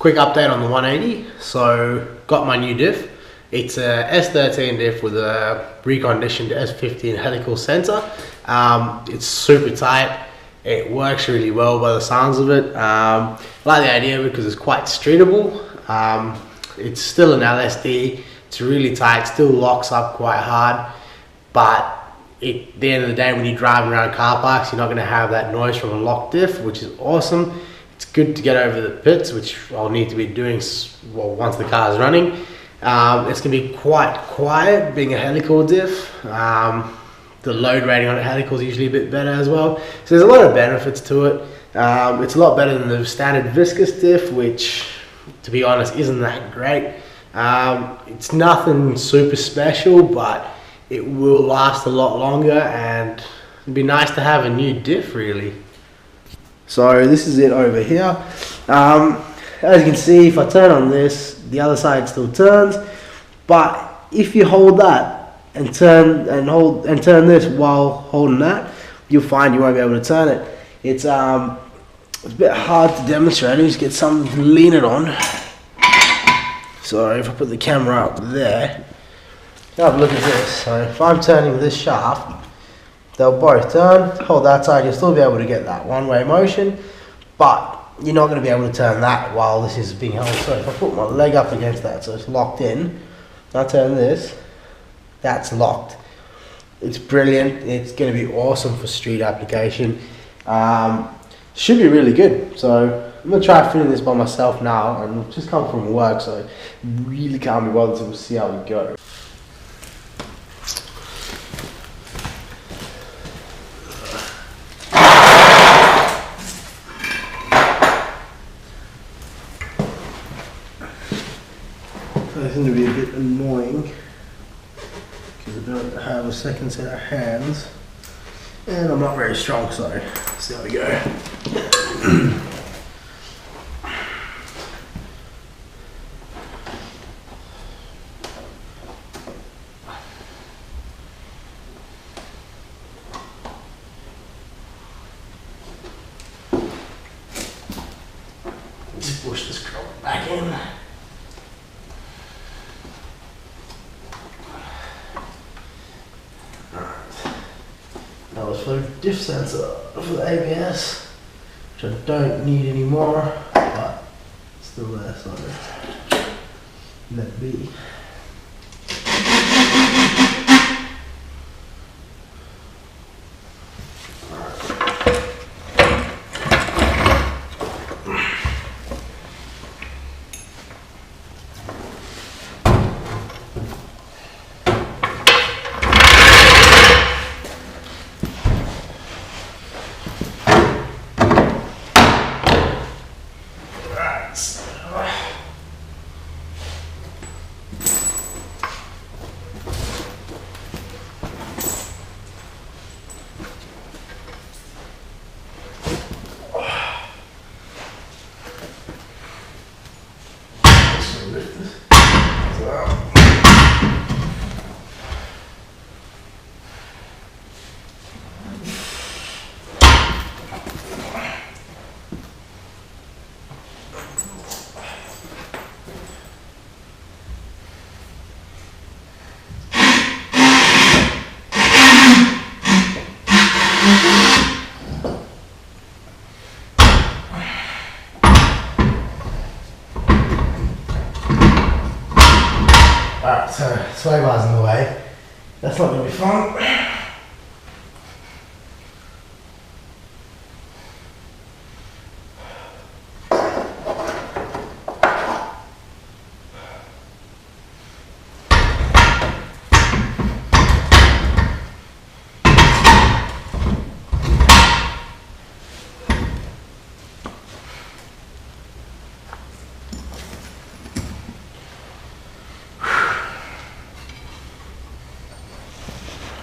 Quick update on the 180. So got my new diff. It's a S13 diff with a reconditioned S15 helical sensor. It's super tight. It works really well by the sounds of it. I like the idea because it's quite streetable. It's still an LSD. It's really tight. Still locks up quite hard. But at the end of the day, when you're driving around car parks, you're not going to have that noise from a locked diff, which is awesome. It's good to get over the pits, which I'll need to be doing once the car is running. It's going to be quite quiet, being a helical diff. The load rating on a helical is usually a bit better as well. So there's a lot of benefits to it. It's a lot better than the standard viscous diff, which, to be honest, isn't that great. It's nothing super special, but it will last a lot longer, and it'd be nice to have a new diff, really. So this is it over here. As you can see, if I turn on this, the other side still turns, but if you hold that and turn this while holding that, you'll find you won't be able to turn it. It's a bit hard to demonstrate. I just get something to lean it on. So if I put the camera up there, have a look at this. So if I'm turning this shaft, they'll both turn. Hold that side, you'll still be able to get that one-way motion, but you're not going to be able to turn that while this is being held. So if I put my leg up against that, so it's locked in, I turn this, that's locked. It's brilliant. It's going to be awesome for street application. Should be really good. So I'm going to try filling this by myself now, and I've just come from work, so really can't be bothered, so we'll see how we go. It's going to be a bit annoying because I don't have a second set of hands and I'm not very strong, so let's see how we go. Just push this curl back in. That was for the diff sensor for the ABS, which I don't need anymore, but it's still there, so let it be. Alright, so sway bar's in the way. That's not going to be fun.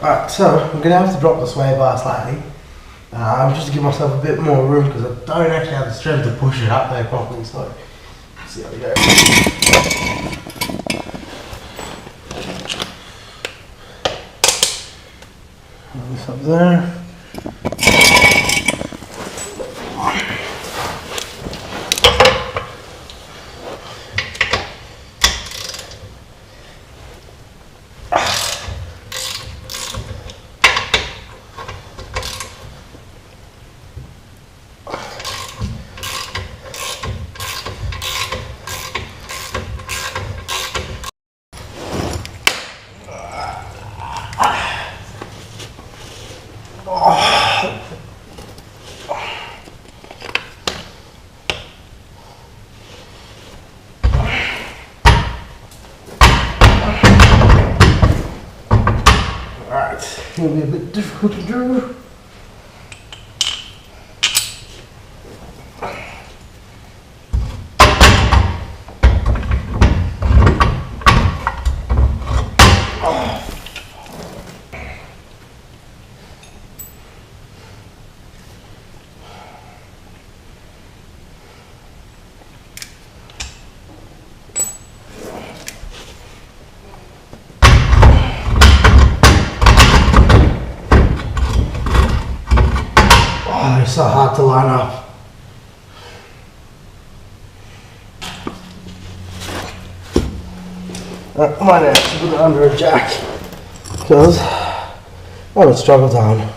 Alright, so I'm going to have to drop the sway bar slightly, just to give myself a bit more room because I don't actually have the strength to push it up there properly, so let's see how we go. This up there. It'll be a bit difficult to do. Oh, it's so hard to line up. I might have to put it under a jack because I would struggle down.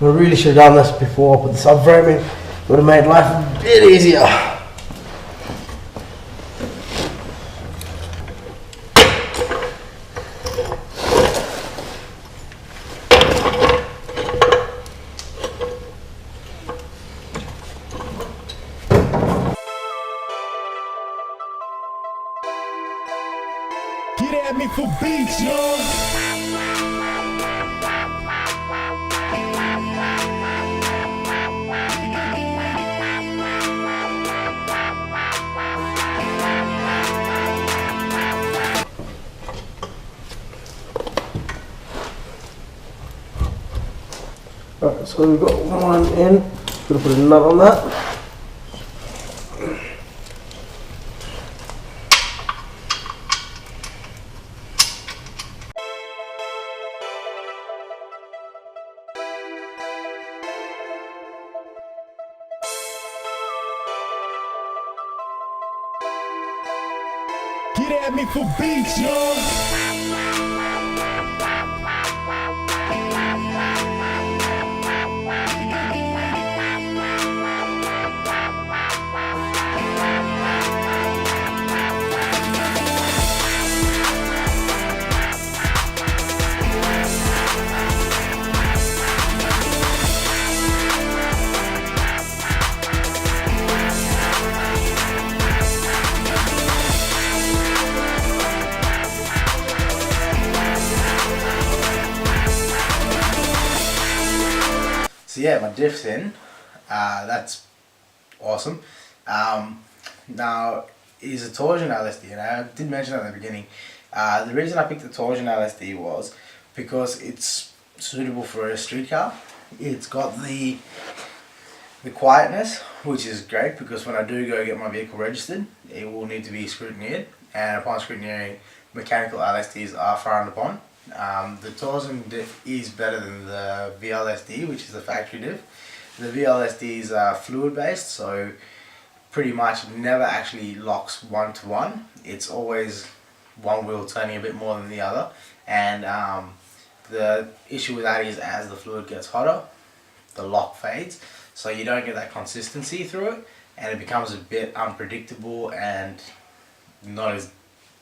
I really should have done this before, but the subframing would have made life a bit easier. Get at me for beats, yo. Alright, so we've got one in. Gonna put a nut on that. Get at me for beats, yo. So yeah, my diff's in. That's awesome. Now, it is a torsion LSD, and I did mention that at the beginning. The reason I picked the torsion LSD was because it's suitable for a street car. It's got the quietness, which is great because when I do go get my vehicle registered, it will need to be scrutineered, and upon scrutineering, mechanical LSDs are frowned upon. The Torsen diff is better than the VLSD, which is the factory diff. The VLSDs are fluid based, so pretty much never actually locks one to one. It's always one wheel turning a bit more than the other, and the issue with that is as the fluid gets hotter, the lock fades, so you don't get that consistency through it, and it becomes a bit unpredictable and not as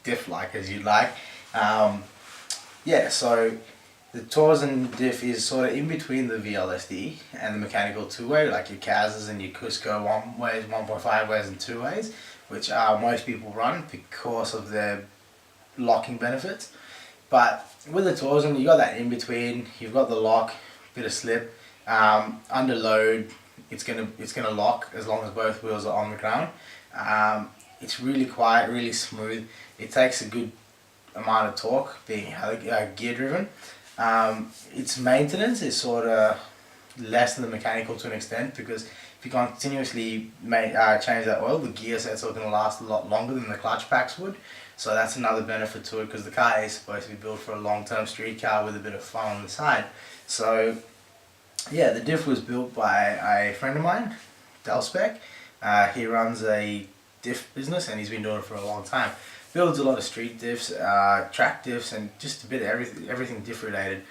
diff-like as you'd like. Yeah, so the Torsen diff is sort of in between the VLSD and the mechanical two-way, like your Kazas and your Cusco one ways, 1.5 ways and 2 ways, which most people run because of their locking benefits. But with the Torsen, you got that in between. You've got the lock, bit of slip. Under load, it's gonna lock as long as both wheels are on the ground. It's really quiet, really smooth. It takes a good amount of torque, being gear driven. Its maintenance is sort of less than the mechanical to an extent, because if you continuously change that oil, the gear sets are going to last a lot longer than the clutch packs would. So that's another benefit to it, because the car is supposed to be built for a long-term street car with a bit of fun on the side. So yeah, the diff was built by a friend of mine, Delspec. He runs a diff business and he's been doing it for a long time. Builds a lot of street diffs, track diffs, and just a bit of everything diff related.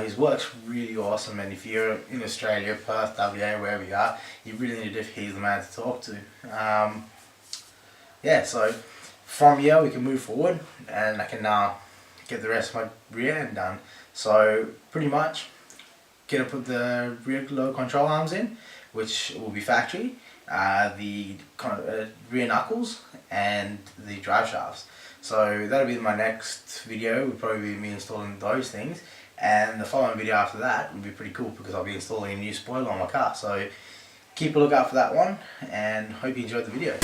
His work's really awesome, and if you're in Australia, Perth, WA, wherever you are, you really need a diff, he's the man to talk to. Yeah, so from here we can move forward, and I can now get the rest of my rear end done. So pretty much, gonna put the rear low control arms in, which will be factory, the rear knuckles, and the drive shafts. So that'll be my next video, will probably be me installing those things, and the following video after that will be pretty cool because I'll be installing a new spoiler on my car. So keep a lookout for that one, and hope you enjoyed the video.